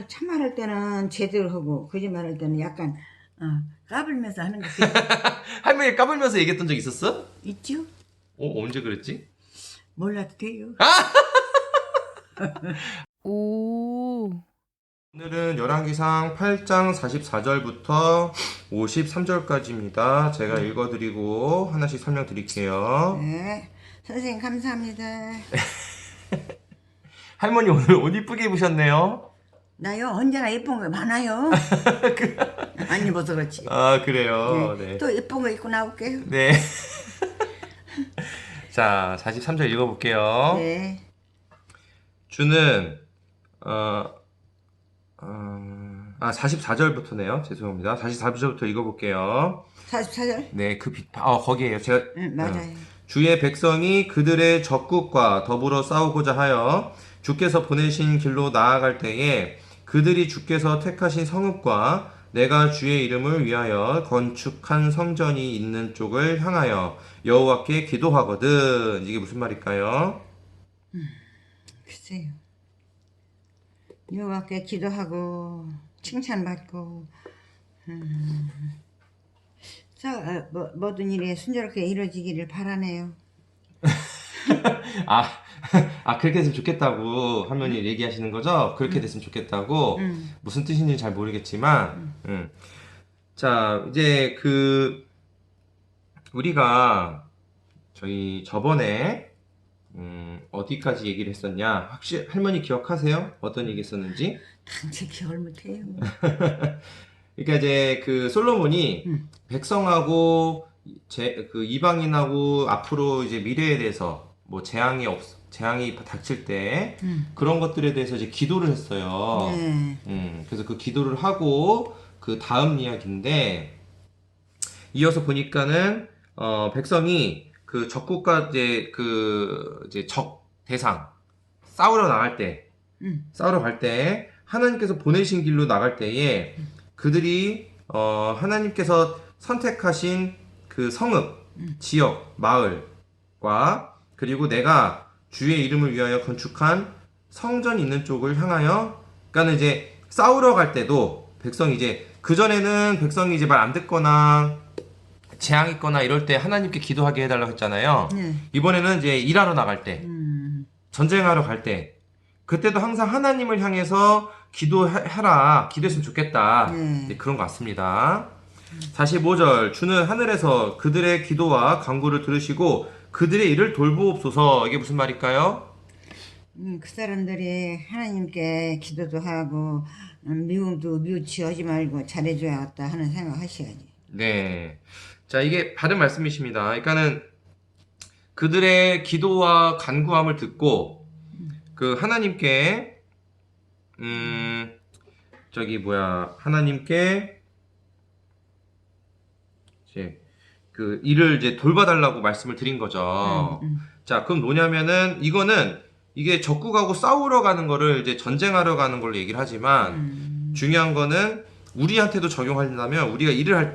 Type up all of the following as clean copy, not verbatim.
참말할 때는 제대로 하고 거짓말할 때는 약간 까불면서 하는 게 할머니 까불면서 얘기했던 적 있었어? 있죠? 언제 그랬지? 몰라도 돼요. 오. 오늘은 열왕기상 8장 44절부터 53절까지입니다. 제가 읽어드리고 하나씩 설명드릴게요. 네, 선생님 감사합니다. 할머니 오늘 옷 이쁘게 입으셨네요. 나요 언제나 예쁜 거 많아요. 안 입어서 그렇지. 아 그래요. 네. 또 예쁜 거 입고 나올게요. 네. 자 43절 읽어볼게요. 네. 주는 44절부터네요. 죄송합니다. 44절부터 읽어볼게요. 44절? 네, 거기에요. 제가 맞아요. 주의 백성이 그들의 적국과 더불어 싸우고자 하여 주께서 보내신 길로 나아갈 때에 그들이 주께서 택하신 성읍과 내가 주의 이름을 위하여 건축한 성전이 있는 쪽을 향하여 여호와께 기도하거든. 이게 무슨 말일까요? 글쎄요. 여호와께 기도하고 칭찬받고 모든 일이 순조롭게 이루어지기를 바라네요. 그렇게 됐으면 좋겠다고 할머니 얘기하시는 거죠? 그렇게 됐으면 좋겠다고. 무슨 뜻인지 잘 모르겠지만, 자, 이제 우리가 저희 저번에, 어디까지 얘기를 했었냐? 혹시 할머니 기억하세요? 어떤 얘기 했었는지? 단체 기억을 못해요. 그러니까 이제 솔로몬이 백성하고 이방인하고 앞으로 이제 미래에 대해서 뭐 재앙이 닥칠 때 그런 것들에 대해서 이제 기도를 했어요. 네. 그래서 그 기도를 하고 그 다음 이야기인데 이어서 보니까는 백성이 그 적국과 이제 이제 적 대상 싸우러 갈 때 하나님께서 보내신 길로 나갈 때에 그들이 하나님께서 선택하신 그 성읍, 지역, 마을과 그리고 내가 주의 이름을 위하여 건축한 성전이 있는 쪽을 향하여, 그러니까 이제 싸우러 갈 때도 백성이 이제 그전에는 백성이 이제 말 안 듣거나 재앙 있거나 이럴 때 하나님께 기도하게 해달라고 했잖아요. 네. 이번에는 이제 일하러 나갈 때, 전쟁하러 갈 때, 그때도 항상 하나님을 향해서 기도했으면 좋겠다. 네, 그런 것 같습니다. 45절, 주는 하늘에서 그들의 기도와 간구를 들으시고 그들의 일을 돌보옵소서. 이게 무슨 말일까요? 그 사람들이 하나님께 기도도 하고 미움도 미우치하지 말고 잘해줘야겠다 하는 생각 하셔야지. 네. 자, 이게 바른 말씀이십니다. 그러니까는 그들의 기도와 간구함을 듣고 하나님께 하나님께 이제 일을 이제 돌봐달라고 말씀을 드린 거죠. 자, 그럼 뭐냐면은 이게 적국하고 싸우러 가는 거를 이제 전쟁하러 가는 걸로 얘기를 하지만 중요한 거는 우리한테도 적용한다면 우리가 일을 할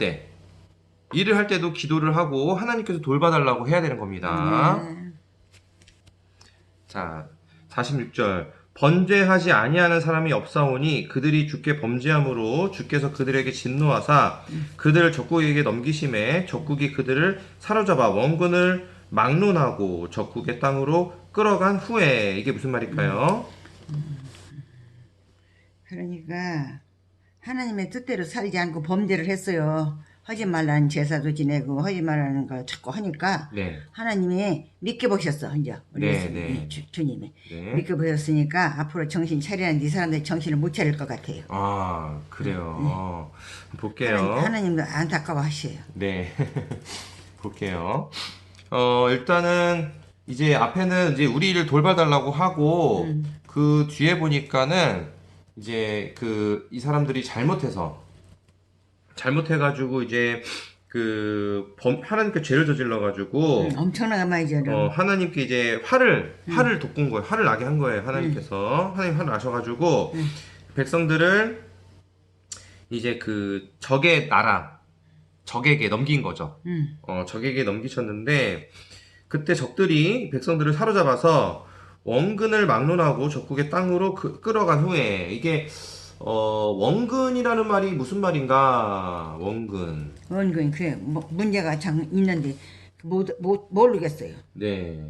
때도 기도를 하고 하나님께서 돌봐달라고 해야 되는 겁니다. 자, 46절. 번제하지 아니하는 사람이 없사오니 그들이 주께 범죄함으로 주께서 그들에게 진노하사 그들을 적국에게 넘기심에 적국이 그들을 사로잡아 원근을 막론하고 적국의 땅으로 끌어간 후에. 이게 무슨 말일까요? 그러니까 하나님의 뜻대로 살지 않고 범죄를 했어요. 하지 말라는 제사도 지내고 하지 말라는 걸 자꾸 하니까 네. 하나님이 믿게 보셨어. 이제 우리 네. 주님이 네. 믿게 보셨으니까 앞으로 정신 차리는데 이 사람들이 정신을 못 차릴 것 같아요. 아, 그래요. 볼게요. 하나님도 안타까워 하셔요. 네. 볼게요. 일단은 이제 앞에는 이제 우리를 돌봐달라고 하고 그 뒤에 보니까는 이제 이 사람들이 잘못해가지고 이제 하나님께 죄를 저질러가지고 엄청나게 많이 저려. 하나님께 이제 화를 돋군 거예요. 화를 나게 한 거예요. 하나님께서. 하나님 화를 나셔가지고 백성들을 이제 적의 나라, 적에게 넘긴 거죠. 적에게 넘기셨는데 그때 적들이 백성들을 사로잡아서 원근을 막론하고 적국의 땅으로 끌어간 후에 이게 원근이라는 말이 무슨 말인가? 원근. 원근 그래 문제가 참 있는데 모르겠어요. 네.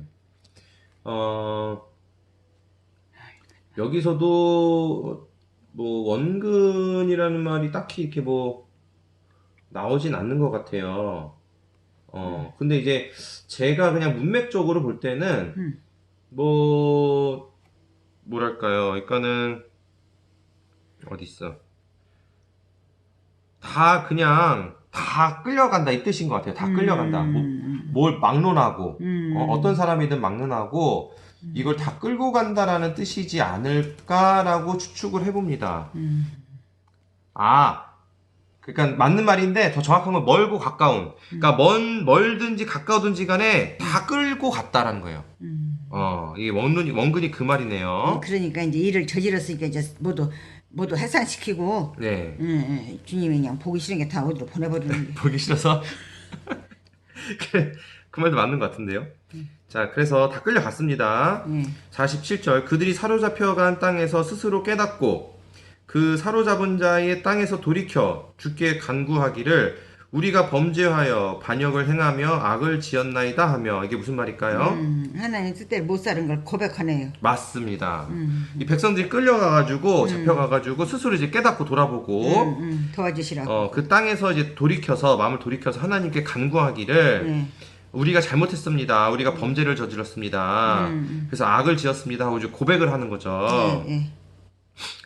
여기서도 뭐 원근이라는 말이 딱히 이렇게 뭐 나오진 않는 것 같아요. 근데 이제 제가 그냥 문맥적으로 볼 때는 뭐랄까요? 그러니까는 어디 있어? 다 그냥 다 끌려간다 이 뜻인 것 같아요. 다 끌려간다. 뭘 막론하고 어떤 사람이든 막론하고 이걸 다 끌고 간다라는 뜻이지 않을까라고 추측을 해봅니다. 그러니까 맞는 말인데 더 정확한 건 멀고 가까운. 그러니까 멀든지 가까우든지 간에 다 끌고 갔다라는 거예요. 이게 원근이 그 말이네요. 그러니까 이제 일을 저질렀으니까 이제 모두 해산시키고 네. 주님이 그냥 보기 싫은 게 다 어디로 보내버리는 게. 보기 싫어서 그 말도 맞는 것 같은데요. 자, 그래서 다 끌려갔습니다. 47절 그들이 사로잡혀간 땅에서 스스로 깨닫고 그 사로잡은 자의 땅에서 돌이켜 주께 간구하기를 우리가 범죄하여 반역을 행하며 악을 지었나이다 하며 이게 무슨 말일까요? 하나님 뜻대로 못 사는 걸 고백하네요. 맞습니다. 이 백성들이 끌려가가지고 잡혀가가지고 스스로 이제 깨닫고 돌아보고 도와주시라고. 그 땅에서 이제 마음을 돌이켜서 하나님께 간구하기를 우리가 잘못했습니다. 우리가 범죄를 저질렀습니다. 그래서 악을 지었습니다 하고 이제 고백을 하는 거죠.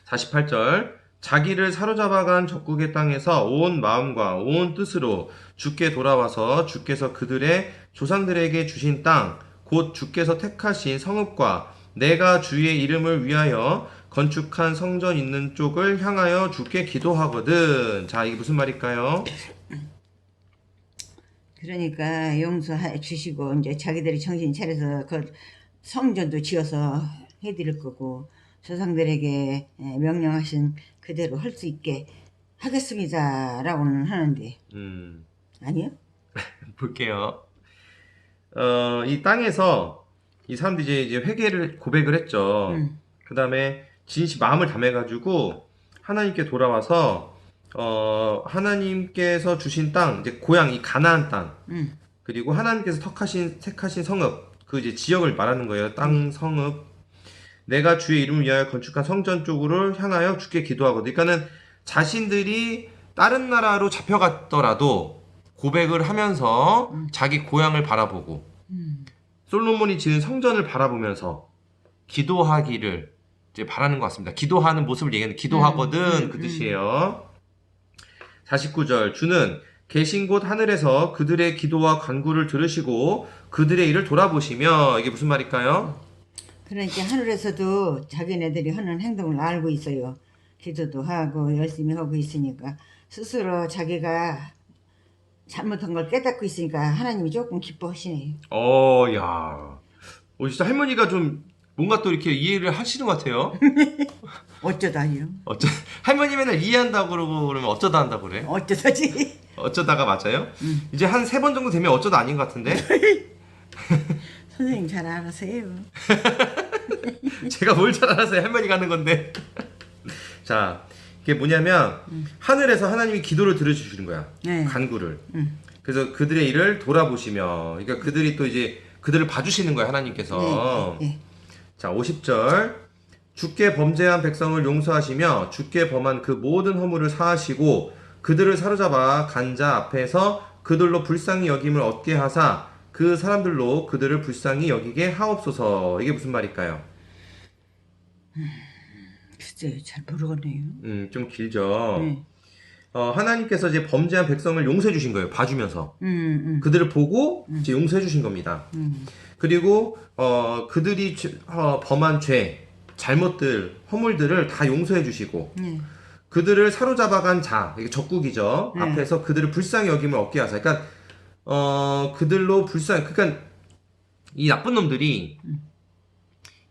48절 자기를 사로잡아간 적국의 땅에서 온 마음과 온 뜻으로 주께 돌아와서 주께서 그들의 조상들에게 주신 땅 곧 주께서 택하신 성읍과 내가 주의 이름을 위하여 건축한 성전 있는 쪽을 향하여 주께 기도하거든. 자, 이게 무슨 말일까요? 그러니까 용서해 주시고 이제 자기들이 정신 차려서 그 성전도 지어서 해드릴 거고 조상들에게 명령하신 그대로 할 수 있게 하겠습니다라고는 하는데 아니요? 볼게요. 이 땅에서 이 사람들이 이제 회개를 고백을 했죠. 그 다음에 마음을 담아가지고 하나님께 돌아와서 하나님께서 주신 땅, 이제 고향 이 가나안 땅, 그리고 하나님께서 택하신 성읍, 그 이제 지역을 말하는 거예요. 땅 성읍. 내가 주의 이름을 위하여 건축한 성전 쪽으로 향하여 주께 기도하거든. 그러니까는 자신들이 다른 나라로 잡혀갔더라도 고백을 하면서 자기 고향을 바라보고 솔로몬이 지은 성전을 바라보면서 기도하기를 이제 바라는 것 같습니다. 기도하는 모습을 얘기하는 기도하거든 그 뜻이에요. 49절 주는 계신 곳 하늘에서 그들의 기도와 간구를 들으시고 그들의 일을 돌아보시며 이게 무슨 말일까요? 그러니까 하늘에서도 자기네들이 하는 행동을 알고 있어요. 기도도 하고 열심히 하고 있으니까 스스로 자기가 잘못한 걸 깨닫고 있으니까 하나님이 조금 기뻐하시네요. 야. 진짜 할머니가 좀 뭔가 또 이렇게 이해를 하시는 것 같아요. 어쩌다요? 할머니 맨날 이해한다고 그러고 그러면 어쩌다 한다고 그래? 어쩌다지? 어쩌다가 맞아요? 이제 한 3번 정도 되면 어쩌다 아닌 것 같은데? 선생님 잘 알아서요. 제가 뭘 잘 알아서요? 할머니가 하는 건데. 자, 이게 뭐냐면 하늘에서 하나님이 기도를 들어주시는 거야. 네. 간구를. 그래서 그들의 일을 돌아보시며, 그러니까 그들이 또 이제 그들을 봐주시는 거야 하나님께서. 네. 자, 50절 주께 범죄한 백성을 용서하시며 주께 범한 그 모든 허물을 사하시고 그들을 사로잡아 간 자 앞에서 그들로 불쌍히 여김을 얻게 하사 그 사람들로 그들을 불쌍히 여기게 하옵소서. 이게 무슨 말일까요? 글쎄요, 잘 모르겠네요. 좀 길죠. 하나님께서 이제 범죄한 백성을 용서해 주신 거예요. 봐주면서. 그들을 보고 이제 용서해 주신 겁니다. 그리고 그들이 범한 죄, 잘못들, 허물들을 다 용서해 주시고 그들을 사로잡아간 자, 이게 적국이죠. 앞에서 그들을 불쌍히 여김을 얻게 하사. 그러니까 그들로 그러니까 이 나쁜 놈들이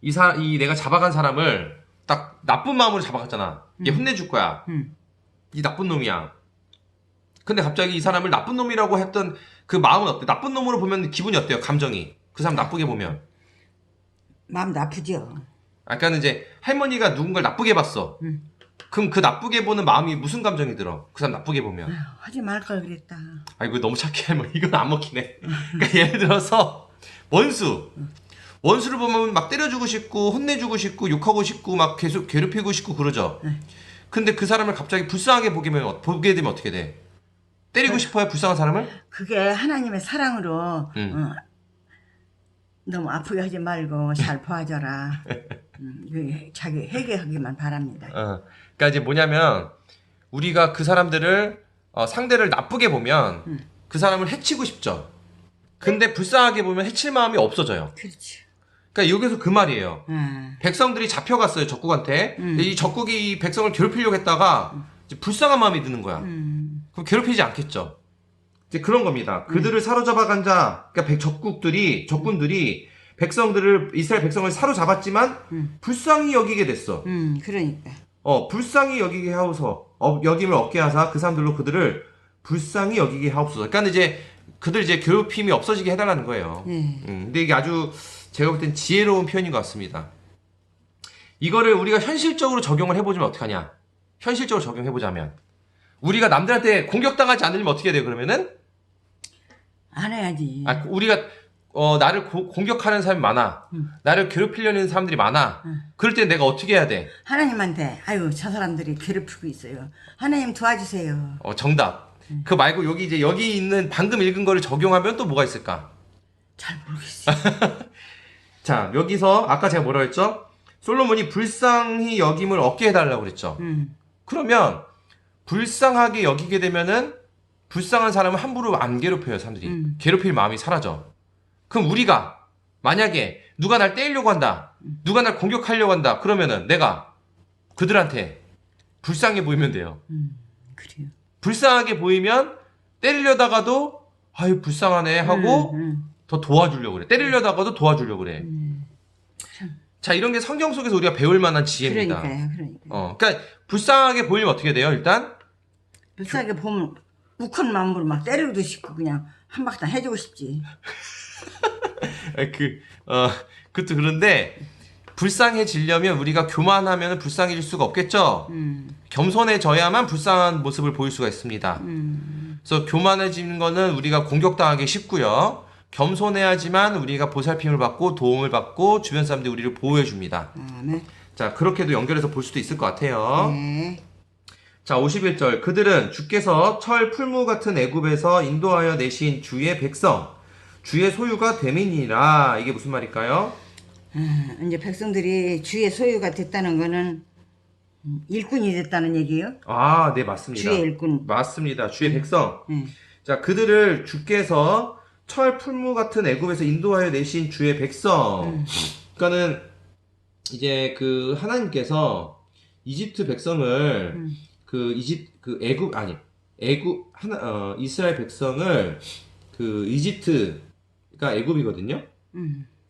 이 내가 잡아간 사람을 딱 나쁜 마음으로 잡아갔잖아. 얘 혼내줄 거야. 이 나쁜 놈이야. 근데 갑자기 이 사람을 나쁜 놈이라고 했던 그 마음은 어때? 나쁜 놈으로 보면 기분이 어때요? 감정이. 그 사람 나쁘게 보면. 마음 나쁘죠. 그러니까 이제 할머니가 누군가를 나쁘게 봤어. 그럼 그 나쁘게 보는 마음이 무슨 감정이 들어? 그 사람 나쁘게 보면. 아휴, 하지 말 걸 그랬다. 아이고 너무 착해. 뭐 이건 안 먹히네. 그러니까 예를 들어서 원수를 보면 막 때려주고 싶고 혼내주고 싶고 욕하고 싶고 막 계속 괴롭히고 싶고 그러죠. 네. 근데 그 사람을 갑자기 불쌍하게 보게 되면 어떻게 돼? 때리고 싶어요 불쌍한 사람을? 그게 하나님의 사랑으로 너무 아프게 하지 말고 잘 봐줘라. 자기 회개하기만 바랍니다. 그러니까 이제 뭐냐면 우리가 그 사람들을 상대를 나쁘게 보면 그 사람을 해치고 싶죠. 근데 불쌍하게 보면 해칠 마음이 없어져요. 그렇지. 그러니까 여기서 그 말이에요. 아, 백성들이 잡혀갔어요 적국한테. 근데 이 적국이 이 백성을 괴롭히려고 했다가 이제 불쌍한 마음이 드는 거야. 그럼 괴롭히지 않겠죠. 이제 그런 겁니다. 그들을 사로잡아간 자, 그러니까 적군들이 백성들을 이스라엘 백성을 사로잡았지만 불쌍히 여기게 됐어. 그러니까. 불쌍히 여기게 하옵소서. 여김을 얻게 하사 그 사람들로 그들을 불쌍히 여기게 하옵소서. 그러니까 이제 그들 이제 괴롭힘이 없어지게 해달라는 거예요. 근데 이게 아주 제가 볼 땐 지혜로운 표현인 것 같습니다. 이거를 우리가 현실적으로 적용을 해보자면 어떡하냐? 현실적으로 적용해보자면 우리가 남들한테 공격당하지 않으려면 어떻게 돼요? 그러면은 안 해야지. 우리가 나를 공격하는 사람이 많아. 나를 괴롭히려는 사람들이 많아. 그럴 때 내가 어떻게 해야 돼? 하나님한테 아유 저 사람들이 괴롭히고 있어요. 하나님 도와주세요. 정답. 그 말고 여기 있는 방금 읽은 거를 적용하면 또 뭐가 있을까? 잘 모르겠어요. 자, 여기서 아까 제가 뭐라 했죠? 솔로몬이 불쌍히 여김을 얻게 해달라고 그랬죠. 그러면 불쌍하게 여기게 되면은 불쌍한 사람은 함부로 안 괴롭혀요, 사람들이. 괴롭힐 마음이 사라져. 그럼 우리가 만약에 누가 날 때리려고 한다, 누가 날 공격하려고 한다, 그러면은 내가 그들한테 불쌍해 보이면 돼요. 그래요. 불쌍하게 보이면 때리려다가도 아유 불쌍하네 하고 더 도와주려고 그래. 때리려다가도 도와주려고 그래. 자, 이런 게 성경 속에서 우리가 배울 만한 지혜입니다. 그러니까요. 그러니까 불쌍하게 보이면 어떻게 돼요? 일단 불쌍하게 보면 욱한 마음으로 막 때리고도 싶고 그냥 한 박단 해주고 싶지. 그것도 그런데 불쌍해지려면 우리가 교만하면 불쌍해질 수가 없겠죠. 겸손해져야만 불쌍한 모습을 보일 수가 있습니다. 그래서 교만해지는 거는 우리가 공격당하기 쉽고요. 겸손해야지만 우리가 보살핌을 받고 도움을 받고 주변 사람들이 우리를 보호해 줍니다. 네. 자, 그렇게도 연결해서 볼 수도 있을 것 같아요. 네. 자, 51절. 그들은 주께서 철 풀무 같은 애굽에서 인도하여 내신 주의 백성, 주의 소유가 됨이니라. 이게 무슨 말일까요? 이제 백성들이 주의 소유가 됐다는 거는 일꾼이 됐다는 얘기예요? 아, 네, 맞습니다. 주의 일꾼. 맞습니다. 주의 백성. 네. 자, 그들을 주께서 철 풀무 같은 애굽에서 인도하여 내신 주의 백성. 그러니까는 이제 그 하나님께서 이집트 백성을 이스라엘 백성을 그 이집트가 애굽이거든요.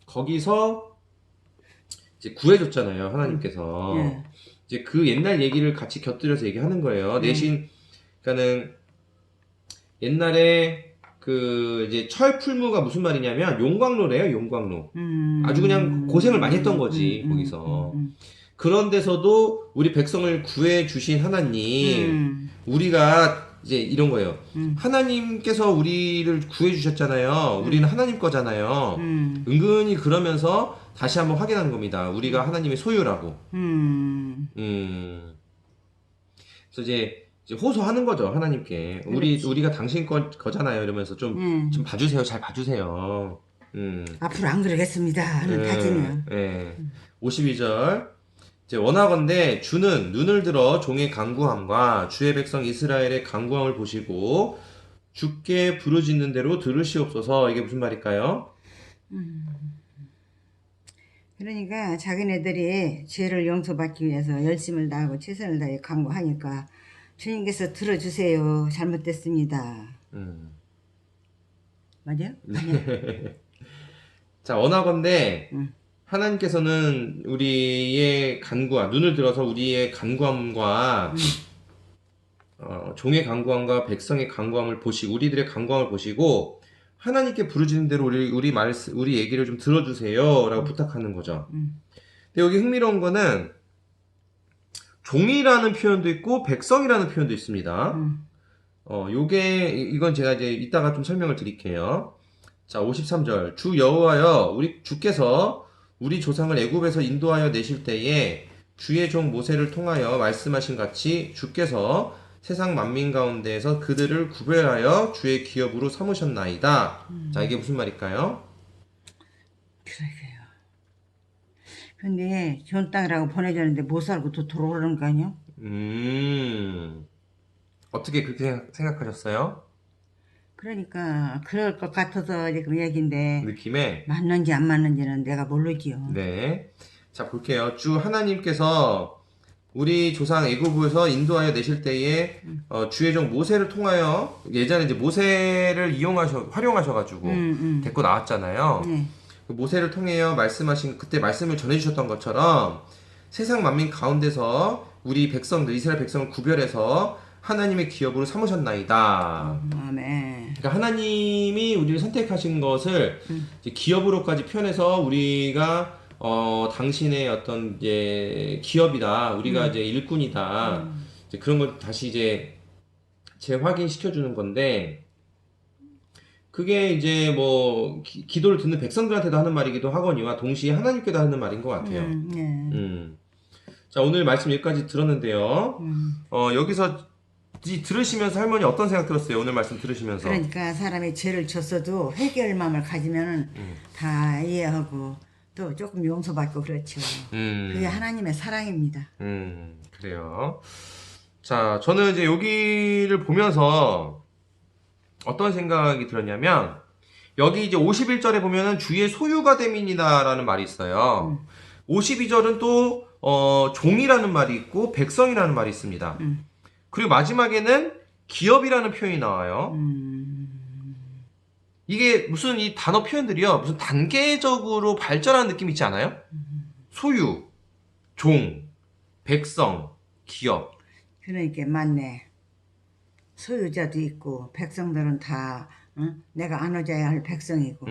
거기서 이제 구해줬잖아요, 하나님께서. 네. 이제 그 옛날 얘기를 같이 곁들여서 얘기하는 거예요. 그러니까는 옛날에 그 이제 철풀무가 무슨 말이냐면 용광로래요, 용광로. 아주 그냥 고생을 많이 했던 거지, 거기서. 그런 데서도 우리 백성을 구해 주신 하나님, 우리가 이제 이런 거예요. 하나님께서 우리를 구해 주셨잖아요. 우리는 하나님 거잖아요. 은근히 그러면서 다시 한번 확인하는 겁니다. 우리가 하나님의 소유라고. 그래서 이제 호소하는 거죠, 하나님께. 우리가 당신 거잖아요. 이러면서 좀 봐주세요. 잘 봐주세요. 앞으로 안 그러겠습니다 하는 다짐이요. 52절. 이제 원하건대 주는 눈을 들어 종의 간구함과 주의 백성 이스라엘의 간구함을 보시고 주께 부르짖는 대로 들으시옵소서. 이게 무슨 말일까요? 그러니까 자기네들이 죄를 용서받기 위해서 열심을 다하고 최선을 다해 간구하니까 주님께서 들어주세요. 잘못됐습니다. 맞아요? 자, 원하건대 하나님께서는 우리의 간구함, 눈을 들어서 우리의 간구함과 종의 간구함과 백성의 간구함을 보시고 우리들의 간구함을 보시고 하나님께 부르짖는 대로 우리 얘기를 좀 들어주세요라고 부탁하는 거죠. 근데 여기 흥미로운 거는 종이라는 표현도 있고 백성이라는 표현도 있습니다. 음. 이건 제가 이제 이따가 좀 설명을 드릴게요. 자, 53절. 주 여호와여, 주께서 우리 조상을 애굽에서 인도하여 내실 때에 주의 종 모세를 통하여 말씀하신 같이 주께서 세상 만민 가운데에서 그들을 구별하여 주의 기업으로 삼으셨나이다. 자, 이게 무슨 말일까요? 그러게요. 근데 좋은 땅이라고 보내줬는데 못 살고 또 돌아오는 거 아니야? 어떻게 그렇게 생각하셨어요? 그러니까 그럴 것 같아서 지금 얘기인데 느낌에? 맞는지 안 맞는지는 내가 모르지요. 네. 자, 볼게요. 주 하나님께서 우리 조상 애굽에서 인도하여 내실 때에 주의 종 모세를 통하여 예전에 이제 모세를 활용하셔가지고 데리고 나왔잖아요. 네. 그 모세를 통하여 그때 말씀을 전해주셨던 것처럼 세상 만민 가운데서 우리 백성들 이스라엘 백성을 구별해서 하나님의 기업으로 삼으셨나이다. 아멘. 그러니까 하나님이 우리를 선택하신 것을 이제 기업으로까지 표현해서 우리가 당신의 어떤 이제 기업이다, 우리가 이제 일꾼이다, 이제 그런 걸 다시 이제 재확인시켜 주는 건데, 그게 이제 뭐 기도를 듣는 백성들한테도 하는 말이기도 하거니와 동시에 하나님께도 하는 말인 것 같아요. 네. 자, 오늘 말씀 여기까지 들었는데요. 여기서 들으시면서 할머니 어떤 생각 들었어요? 오늘 말씀 들으시면서. 그러니까 사람이 죄를 졌어도 회개할 마음을 가지면은 다 이해하고 또 조금 용서받고 그렇죠. 그게 하나님의 사랑입니다. 그래요. 자, 저는 이제 여기를 보면서 어떤 생각이 들었냐면, 여기 이제 51절에 보면은 주의 소유가 됨이니다라는 말이 있어요. 52절은 또, 종이라는 말이 있고, 백성이라는 말이 있습니다. 그리고 마지막에는 기업이라는 표현이 나와요. 이게 무슨 이 단어 표현들이요, 무슨 단계적으로 발전하는 느낌 있지 않아요? 소유, 종, 백성, 기업. 그러니까 맞네. 소유자도 있고 백성들은 다 내가 안아줘야 할 백성이고.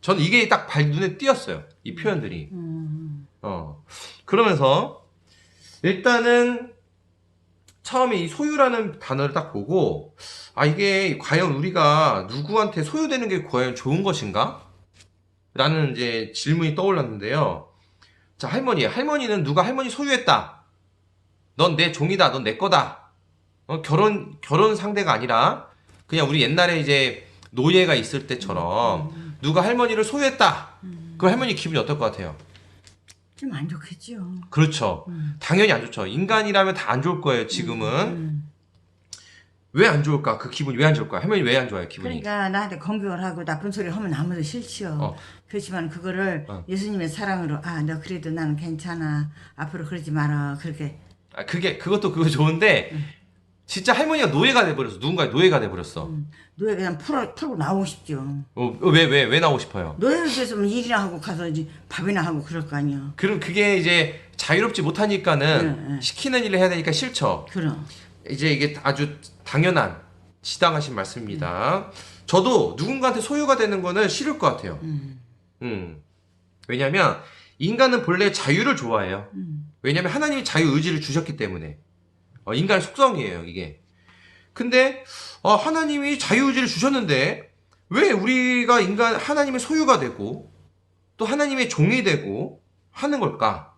저는 이게 딱 눈에 띄었어요. 이 표현들이. 그러면서 일단은 처음에 이 소유라는 단어를 딱 보고, 이게 과연 우리가 누구한테 소유되는 게 과연 좋은 것인가? 라는 이제 질문이 떠올랐는데요. 자, 할머니는 누가 할머니 소유했다. 넌 내 종이다. 넌 내 거다. 결혼 상대가 아니라 그냥 우리 옛날에 이제 노예가 있을 때처럼 누가 할머니를 소유했다. 그럼 할머니 기분이 어떨 것 같아요? 좀 안 좋겠죠. 그렇죠. 당연히 안 좋죠. 인간이라면 다 안 좋을 거예요, 지금은. 왜 안 좋을까? 그 기분이 왜 안 좋을까? 할머니 왜 안 좋아요, 기분이? 그러니까 나한테 공격을 하고 나쁜 소리 하면 아무도 싫지요. 그렇지만 그거를 예수님의 사랑으로 너 그래도 나는 괜찮아. 앞으로 그러지 마라. 그렇게. 그것도 좋은데, 진짜 할머니가 노예가 돼버렸어. 누군가의 노예가 돼버렸어. 노예 그냥 풀고 나오고 싶죠. 왜 나오고 싶어요? 노예를 됐으면 일이나 하고 가서 이제 밥이나 하고 그럴 거 아니야. 그럼 그게 이제 자유롭지 못하니까는 시키는 일을 해야 되니까 싫죠. 그럼. 이제 이게 아주 당연한 지당하신 말씀입니다. 저도 누군가한테 소유가 되는 거는 싫을 것 같아요. 왜냐면 인간은 본래 자유를 좋아해요. 왜냐면 하나님이 자유의지를 주셨기 때문에. 인간의 속성이에요, 이게. 근데 하나님이 자유의지를 주셨는데 왜 우리가 하나님의 소유가 되고 또 하나님의 종이 되고 하는 걸까?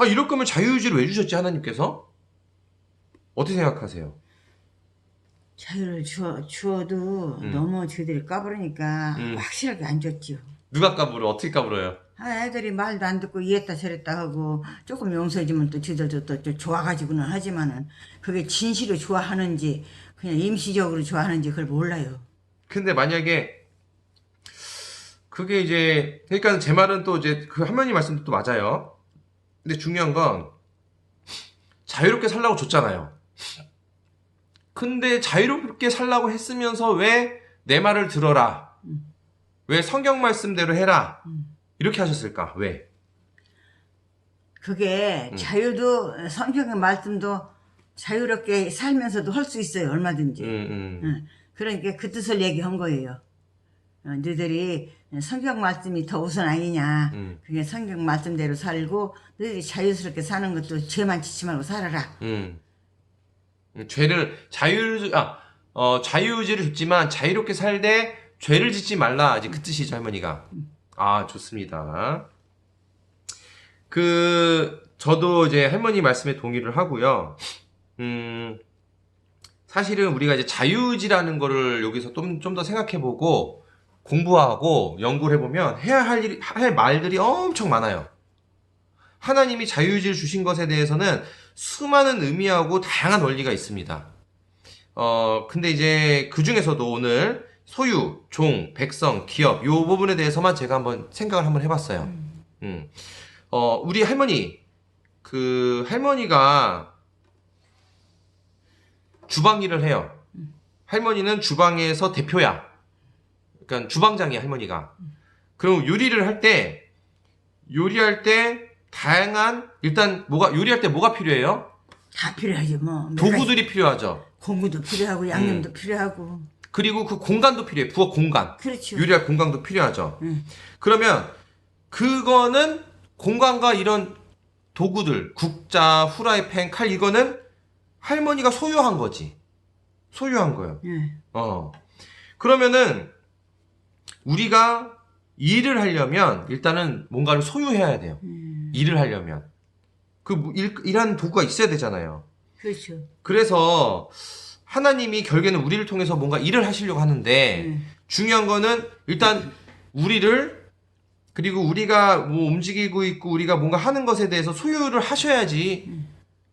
이럴 거면 자유의지를 왜 주셨지, 하나님께서? 어떻게 생각하세요? 자유를 주어도 너무 저희들이 까부르니까 확실하게 안 좋지요. 누가 까불어? 어떻게 까불어요? 애들이 말도 안 듣고 이랬다 저랬다 하고 조금 용서해주면 또 저들도 또 좋아가지고는 하지만은 그게 진실로 좋아하는지 그냥 임시적으로 좋아하는지 그걸 몰라요. 근데 만약에 그게 이제 그러니까 제 말은 또 이제 그 할머니 말씀도 또 맞아요. 근데 중요한 건 자유롭게 살라고 줬잖아요. 근데 자유롭게 살라고 했으면서 왜 내 말을 들어라, 왜 성경 말씀대로 해라 이렇게 하셨을까? 왜? 그게 자유도 성경의 말씀도 자유롭게 살면서도 할 수 있어요. 얼마든지. 그러니까 그 뜻을 얘기한 거예요. 너희들이 성경 말씀이 더 우선 아니냐. 그게 성경 말씀대로 살고 너희들이 자유스럽게 사는 것도 죄만 지지 말고 살아라. 죄를 자유의지를 줬지만 자유롭게 살되 죄를 짓지 말라. 이제 그 뜻이죠, 할머니가. 아, 좋습니다. 저도 이제 할머니 말씀에 동의를 하고요. 사실은 우리가 이제 자유의지라는 거를 여기서 좀 더 생각해보고 공부하고 연구를 해보면 해야 할 말들이 엄청 많아요. 하나님이 자유의지를 주신 것에 대해서는 수많은 의미하고 다양한 원리가 있습니다. 근데 이제 그 중에서도 오늘 소유, 종, 백성, 기업, 요 부분에 대해서만 제가 한번 생각을 한번 해봤어요. 우리 할머니가 주방 일을 해요. 할머니는 주방에서 대표야. 그러니까 주방장이야, 할머니가. 그럼 요리할 때 다양한, 일단 요리할 때 뭐가 필요해요? 다 필요하지 뭐. 도구들이 필요하죠. 공구도 필요하고 양념도 필요하고. 그리고 그 공간도 필요해. 부엌 공간. 그렇죠. 요리할 공간도 필요하죠. 그러면 그거는 공간과 이런 도구들, 국자, 후라이팬, 칼, 이거는 할머니가 소유한 거지. 소유한 거예요. 그러면은 우리가 일을 하려면 일단은 뭔가를 소유해야 돼요. 일을 하려면. 일하는 도구가 있어야 되잖아요. 그렇죠. 그래서 하나님이 결국에는 우리를 통해서 뭔가 일을 하시려고 하는데 중요한 거는 일단 그리고 우리가 뭐 움직이고 있고 우리가 뭔가 하는 것에 대해서 소유를 하셔야지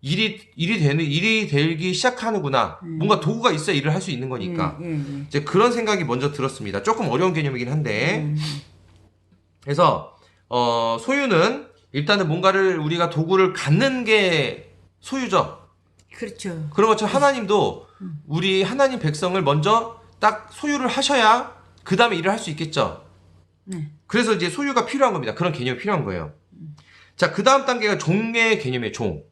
일이 되기 시작하는구나. 뭔가 도구가 있어야 일을 할 수 있는 거니까. 이제 그런 생각이 먼저 들었습니다. 조금 어려운 개념이긴 한데. 그래서 소유는 일단은 뭔가를 우리가 도구를 갖는 게 소유죠. 그렇죠. 그런 것처럼 하나님도 우리 하나님 백성을 먼저 딱 소유를 하셔야 그 다음에 일을 할 수 있겠죠. 그래서 이제 소유가 필요한 겁니다. 그런 개념이 필요한 거예요. 자, 그 다음 단계가 종의 개념이에요. 종.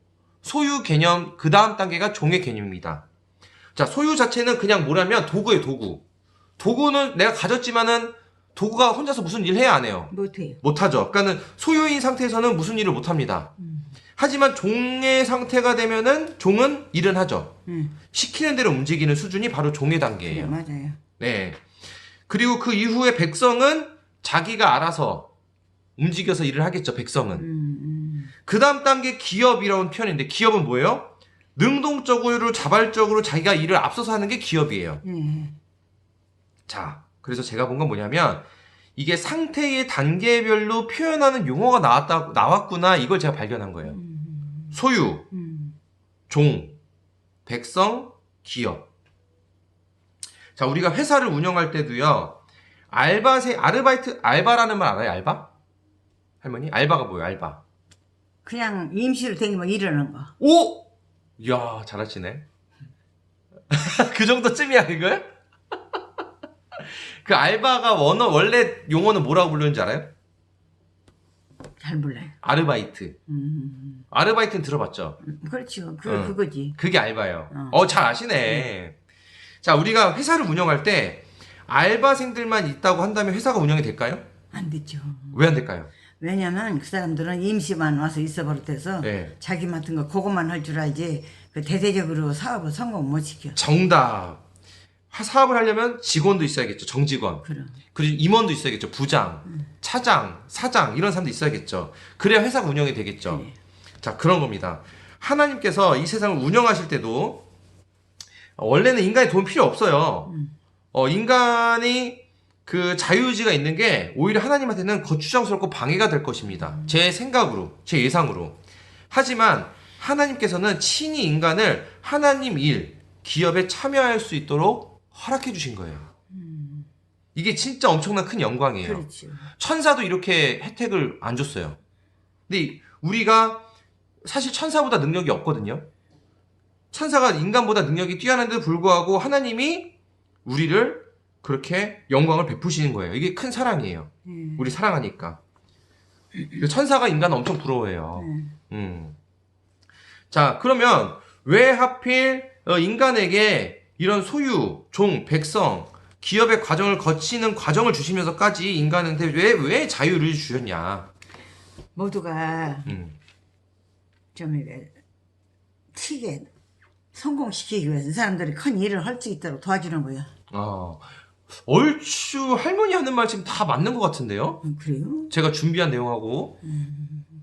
소유 개념, 그 다음 단계가 종의 개념입니다. 자, 소유 자체는 그냥 뭐라면 도구예요, 도구. 도구는 내가 가졌지만은 도구가 혼자서 무슨 일 해야 안 해요? 못해요. 못하죠. 그러니까는 소유인 상태에서는 무슨 일을 못합니다. 하지만 종의 상태가 되면은 종은 일은 하죠. 시키는 대로 움직이는 수준이 바로 종의 단계예요. 네, 맞아요. 네. 그리고 그 이후에 백성은 자기가 알아서 움직여서 일을 하겠죠, 백성은. 그 다음 단계 기업이라는 표현인데, 기업은 뭐예요? 능동적으로, 자발적으로 자기가 일을 앞서서 하는 게 기업이에요. 자, 그래서 제가 본 건 뭐냐면, 이게 상태의 단계별로 표현하는 용어가 나왔구나, 이걸 제가 발견한 거예요. 소유, 종, 백성, 기업. 자, 우리가 회사를 운영할 때도요, 알바라는 말 알아요, 알바? 할머니? 알바가 뭐예요, 알바? 그냥 임시로 댕기면 이러는 거. 오! 이야, 잘하시네. 그 정도쯤이야, 이거요? 그 알바가 원래 용어는 뭐라고 부르는지 알아요? 잘 몰라요. 아르바이트. 아르바이트는 들어봤죠? 그렇죠. 그거지. 그게 알바예요. 잘 아시네. 자, 우리가 회사를 운영할 때 알바생들만 있다고 한다면 회사가 운영이 될까요? 안 됐죠. 왜 안 될까요? 왜냐면 그 사람들은 임시만 와서 있어 버릇해서 네. 자기 맡은 거 그것만 할 줄 알지 그 대대적으로 사업을 성공 못 시켜. 정답. 사업을 하려면 직원도 있어야겠죠. 정직원. 그럼. 그리고 임원도 있어야겠죠. 부장, 차장, 사장 이런 사람도 있어야겠죠. 그래야 회사가 운영이 되겠죠. 네. 자, 그런 겁니다. 하나님께서 이 세상을 운영하실 때도 원래는 인간의 도움 필요 없어요. 인간이 그 자유의지가 있는 게 오히려 하나님한테는 거추장스럽고 방해가 될 것입니다. 제 생각으로, 제 예상으로. 하지만 하나님께서는 친히 인간을 하나님 일, 기업에 참여할 수 있도록 허락해 주신 거예요. 이게 진짜 엄청난 큰 영광이에요. 그렇죠. 천사도 이렇게 혜택을 안 줬어요. 근데 우리가 사실 천사보다 능력이 없거든요. 천사가 인간보다 능력이 뛰어난데도 불구하고 하나님이 우리를 그렇게 영광을 베푸시는 거예요. 이게 큰 사랑이에요. 우리 사랑하니까. 천사가 인간을 엄청 부러워해요. 자, 그러면 왜 하필 인간에게 이런 소유, 종, 백성 기업의 과정을 거치는 과정을 주시면서까지 인간한테 왜 자유를 주셨냐. 모두가 좀 이렇게 튀게 성공시키기 위해서 사람들이 큰 일을 할 수 있도록 도와주는 거야. 얼추 할머니 하는 말 지금 다 맞는 것 같은데요? 그래요? 제가 준비한 내용하고.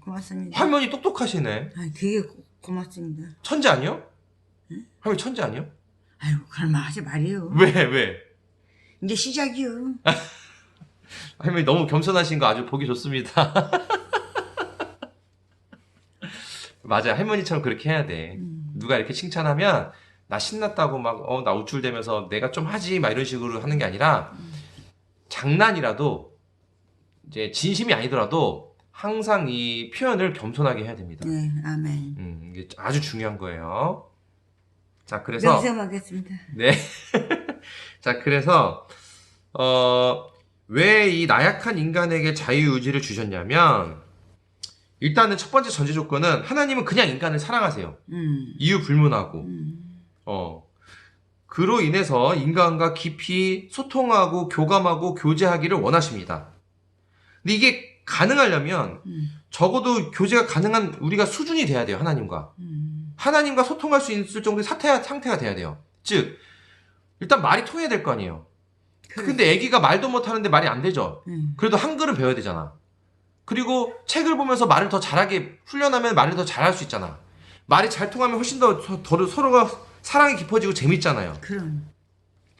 고맙습니다. 할머니 똑똑하시네. 되게 고맙습니다. 천재 아니요? 할머니 천재 아니요? 아유, 그런 말 하지 말이요. 왜? 이제 시작이요. 할머니 너무 겸손하신 거 아주 보기 좋습니다. 맞아요. 할머니처럼 그렇게 해야 돼. 누가 이렇게 칭찬하면 나 신났다고 막 나 우쭐대면서 내가 좀 하지 막 이런 식으로 하는 게 아니라 장난이라도 이제 진심이 아니더라도 항상 이 표현을 겸손하게 해야 됩니다. 네, 아멘. 이게 아주 중요한 거예요. 자, 그래서 명심하겠습니다. 네. 자, 그래서 왜 이 나약한 인간에게 자유의지를 주셨냐면 일단은 첫 번째 전제 조건은 하나님은 그냥 인간을 사랑하세요. 이유 불문하고. 그로 인해서 인간과 깊이 소통하고 교감하고 교제하기를 원하십니다. 근데 이게 가능하려면 적어도 교제가 가능한 우리가 수준이 돼야 돼요. 하나님과 소통할 수 있을 정도의 상태가 돼야 돼요. 즉 일단 말이 통해야 될 거 아니에요. 근데 애기가 말도 못하는데 말이 안 되죠. 그래도 한글은 배워야 되잖아. 그리고 책을 보면서 말을 더 잘하게 훈련하면 말을 더 잘할 수 있잖아. 말이 잘 통하면 훨씬 더 서로가 사랑이 깊어지고 재밌잖아요.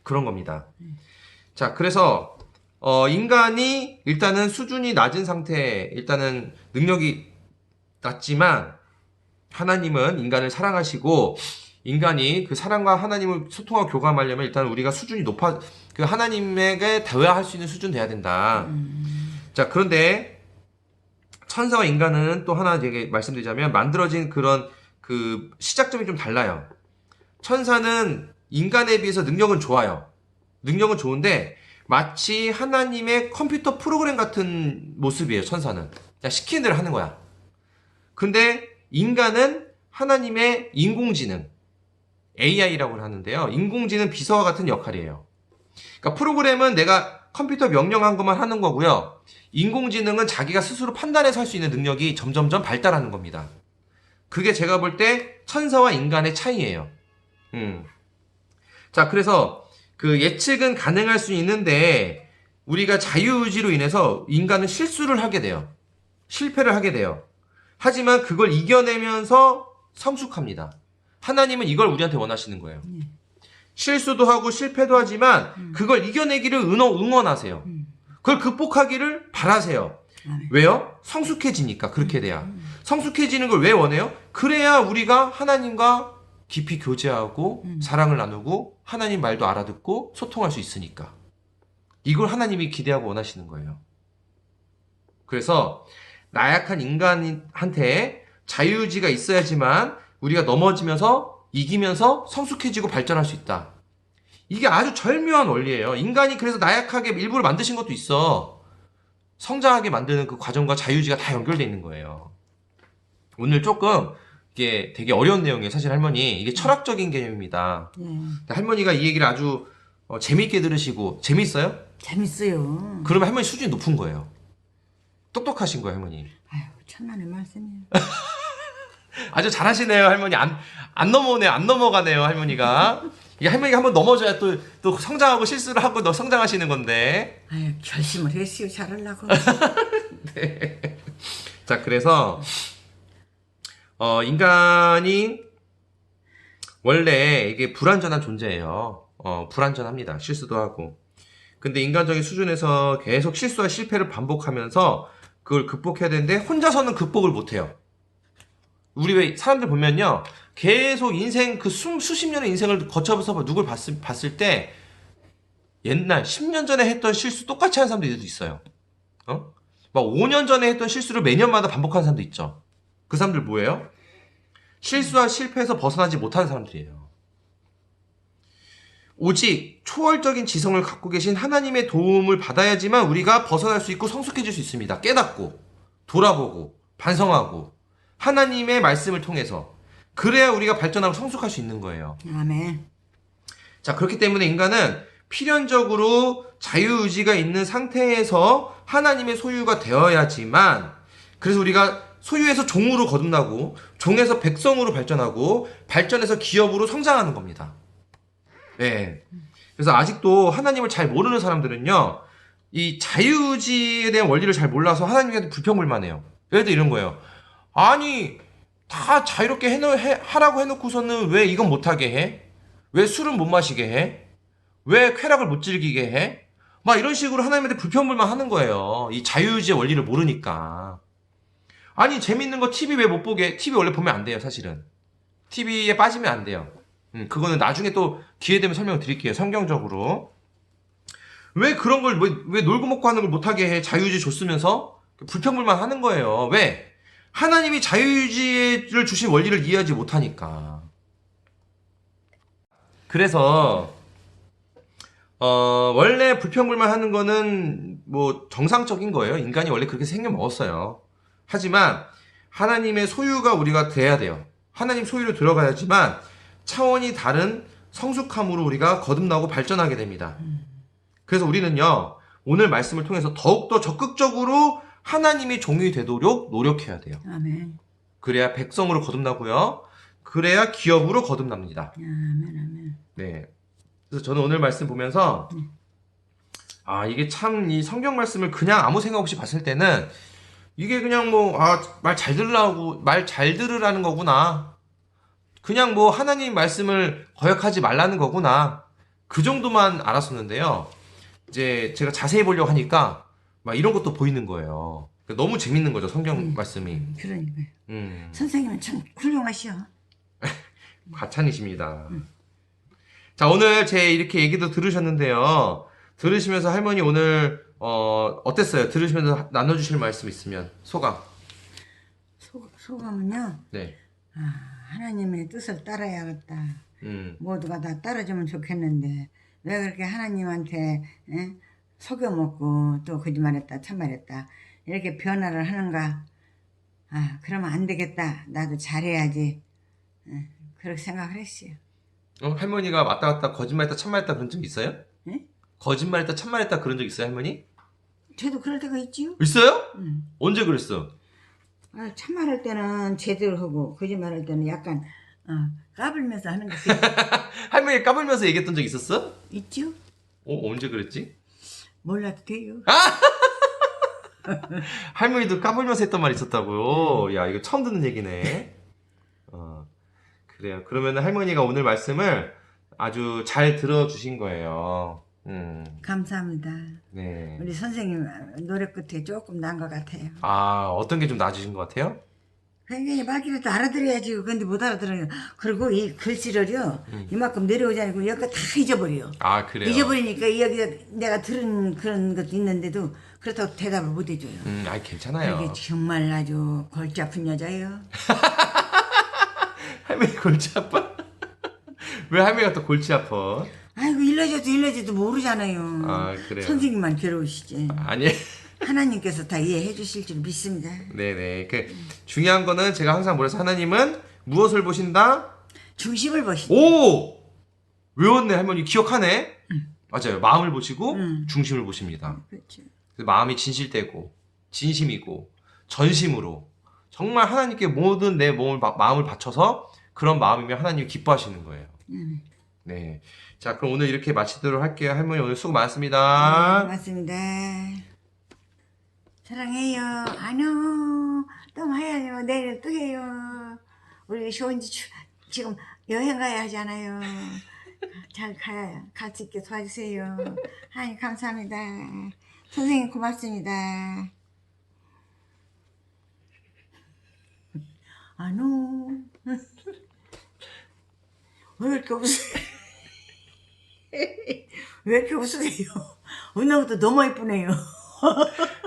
그런 겁니다. 자, 그래서 인간이 일단은 수준이 낮은 상태, 일단은 능력이 낮지만 하나님은 인간을 사랑하시고 인간이 그 사랑과 하나님을 소통하고 교감하려면 일단 우리가 수준이 그 하나님에게 대화할 수 있는 수준 돼야 된다. 자, 그런데 천사와 인간은 또 하나 되게 말씀드리자면 만들어진 그런 그 시작점이 좀 달라요. 천사는 인간에 비해서 능력은 좋아요. 능력은 좋은데 마치 하나님의 컴퓨터 프로그램 같은 모습이에요. 천사는 그냥 시키는 대로 하는 거야. 근데 인간은 하나님의 인공지능 AI라고 하는데요. 인공지능 비서와 같은 역할이에요. 그러니까 프로그램은 내가 컴퓨터 명령한 것만 하는 거고요. 인공지능은 자기가 스스로 판단해서 할 수 있는 능력이 점점점 발달하는 겁니다. 그게 제가 볼 때 천사와 인간의 차이예요. 자, 그래서 그 예측은 가능할 수 있는데 우리가 자유의지로 인해서 인간은 실수를 하게 돼요. 실패를 하게 돼요. 하지만 그걸 이겨내면서 성숙합니다. 하나님은 이걸 우리한테 원하시는 거예요. 실수도 하고 실패도 하지만 그걸 이겨내기를 응원하세요. 그걸 극복하기를 바라세요. 왜요? 성숙해지니까 그렇게 돼야. 성숙해지는 걸 왜 원해요? 그래야 우리가 하나님과 깊이 교제하고 사랑을 나누고 하나님 말도 알아듣고 소통할 수 있으니까. 이걸 하나님이 기대하고 원하시는 거예요. 그래서 나약한 인간한테 자유의지가 있어야지만 우리가 넘어지면서 이기면서 성숙해지고 발전할 수 있다. 이게 아주 절묘한 원리예요. 인간이 그래서 나약하게 일부러 만드신 것도 있어. 성장하게 만드는 그 과정과 자유의지가 다 연결되어 있는 거예요. 오늘 조금 이게 되게 어려운 내용이에요. 사실 할머니 이게 철학적인 개념입니다. 할머니가 이 얘기를 아주 재미있게 들으시고 재미있어요? 재밌어요. 그러면 할머니 수준이 높은 거예요. 똑똑하신 거예요, 할머니. 아유, 천만의 말씀이에요. 아주 잘하시네요, 할머니. 안 넘어오네요, 안 넘어가네요, 할머니가. 이게 할머니가 한번 넘어져야 또 성장하고 실수를 하고 너 성장하시는 건데. 아유, 결심을 했어요, 잘하려고. 네. 자, 그래서 인간이 원래 이게 불완전한 존재예요. 불완전합니다. 실수도 하고. 근데 인간적인 수준에서 계속 실수와 실패를 반복하면서 그걸 극복해야 되는데 혼자서는 극복을 못해요. 우리 왜 사람들 보면요, 계속 인생 그 수십 년의 인생을 거쳐서 누굴 봤을 때 옛날 10년 전에 했던 실수 똑같이 하는 사람들도 있어요. 막 5년 전에 했던 실수를 매년마다 반복하는 사람도 있죠. 그 사람들 뭐예요? 실수와 실패에서 벗어나지 못하는 사람들이에요. 오직 초월적인 지성을 갖고 계신 하나님의 도움을 받아야지만 우리가 벗어날 수 있고 성숙해질 수 있습니다. 깨닫고 돌아보고 반성하고 하나님의 말씀을 통해서. 그래야 우리가 발전하고 성숙할 수 있는 거예요. 아멘. 자, 그렇기 때문에 인간은 필연적으로 자유의지가 있는 상태에서 하나님의 소유가 되어야지만, 그래서 우리가 소유에서 종으로 거듭나고 종에서 백성으로 발전하고 발전해서 기업으로 성장하는 겁니다. 네. 그래서 아직도 하나님을 잘 모르는 사람들은요, 이 자유의지에 대한 원리를 잘 몰라서 하나님한테 불평불만해요. 예를 들어 이런 거예요. 아니, 다 자유롭게 하라고 해놓고서는 왜 이건 못하게 해? 왜 술은 못 마시게 해? 왜 쾌락을 못 즐기게 해? 막 이런 식으로 하나님한테 불평불만 하는 거예요. 이 자유의지의 원리를 모르니까. 아니, 재밌는 거 TV 왜 못 보게? TV 원래 보면 안 돼요, 사실은. TV에 빠지면 안 돼요. 그거는 나중에 또 기회 되면 설명을 드릴게요, 성경적으로. 왜 그런 걸, 왜 놀고 먹고 하는 걸 못하게 해? 자유의지 줬으면서? 불평불만 하는 거예요. 왜? 하나님이 자유의지를 주신 원리를 이해하지 못하니까. 그래서, 원래 불평불만 하는 거는 뭐 정상적인 거예요. 인간이 원래 그렇게 생겨 먹었어요. 하지만, 하나님의 소유가 우리가 돼야 돼요. 하나님 소유로 들어가야지만, 차원이 다른 성숙함으로 우리가 거듭나고 발전하게 됩니다. 그래서 우리는요, 오늘 말씀을 통해서 더욱더 적극적으로 하나님의 종이 되도록 노력해야 돼요. 아멘. 그래야 백성으로 거듭나고요. 그래야 기업으로 거듭납니다. 아멘. 아멘. 네. 그래서 저는 오늘 말씀 보면서, 이게 참 이 성경 말씀을 그냥 아무 생각 없이 봤을 때는 이게 그냥 뭐, 말 잘 들으라는 거구나. 그냥 뭐 하나님 말씀을 거역하지 말라는 거구나. 그 정도만 알았었는데요. 이제 제가 자세히 보려고 하니까 막 이런 것도 보이는 거예요. 너무 재밌는 거죠, 성경 말씀이. 그러니까요. 선생님은 참 훌륭하시오. 과찬이십니다. 자, 오늘 제 이렇게 얘기도 들으셨는데요. 들으시면서 할머니 오늘 어땠어요? 들으시면서 나눠주실 말씀 있으면 소감. 소감은요. 네. 하나님의 뜻을 따라야겠다. 모두가 다 따라주면 좋겠는데 왜 그렇게 하나님한테 속여먹고 또 거짓말했다 참말했다 이렇게 변화를 하는가. 그러면 안 되겠다. 나도 잘해야지. 그렇게 생각을 했어요. 할머니가 왔다 갔다 거짓말했다 참말했다 그런 적 있어요? 네? 거짓말했다 참말했다 그런 적 있어요, 할머니? 저도 그럴 때가 있지요. 있어요? 언제 그랬어? 참말할 때는 제대로 하고 거짓말할 때는 약간 까불면서 하는 거 할머니 까불면서 얘기했던 적 있었어? 있죠? 언제 그랬지? 몰라도 돼요. 할머니도 까불면서 했던 말 있었다고요? 야, 이거 처음 듣는 얘기네. 그래요. 그러면 할머니가 오늘 말씀을 아주 잘 들어주신 거예요. 감사합니다. 네. 우리 선생님 노래 끝에 조금 난 것 같아요. 어떤 게 좀 나아지신 것 같아요? 굉장히 말귀라도 알아들어야지. 근데 못 알아들어요. 그리고 이 글씨를요, 이만큼 내려오지 않고 여기가 다 잊어버려요. 그래요? 잊어버리니까 여기다 내가 들은 그런 것도 있는데도 그렇다고 대답을 못 해줘요. 괜찮아요. 이게 정말 아주 골치 아픈 여자예요. 할머니 골치 아파? 왜 할머니가 또 골치 아파? 아이고 일러줘도 모르잖아요. 그래요? 선생님만 괴로우시지. 아니. 하나님께서 다 이해해 주실 줄 믿습니다. 네네. 중요한 거는 제가 항상 뭐래서 하나님은 무엇을 보신다? 중심을 보신다. 오! 외웠네, 할머니. 기억하네? 맞아요. 마음을 보시고 중심을 보십니다. 그렇죠. 마음이 진실되고 진심이고 전심으로 정말 하나님께 모든 내 마음을 바쳐서 그런 마음이면 하나님이 기뻐하시는 거예요. 네. 자, 그럼 오늘 이렇게 마치도록 할게요. 할머니 오늘 수고 많았습니다. 네, 맞습니다. 사랑해요. 안녕. 또 해요. 내일 또 해요. 우리 쇼인지 지금 여행 가야 하잖아요. 잘 갈 수 있게 도와주세요. 하나님 감사합니다. 선생님 고맙습니다. 안녕. 왜 이렇게 웃으세요? 왜 이렇게 웃으세요? 웃는 것도 너무 예쁘네요.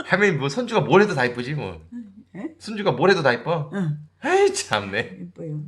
할머니 뭐 손주가 뭘 해도 다 이쁘지 뭐. 에? 손주가 뭘 해도 다 이뻐? 응. 에이 참네. 예뻐요.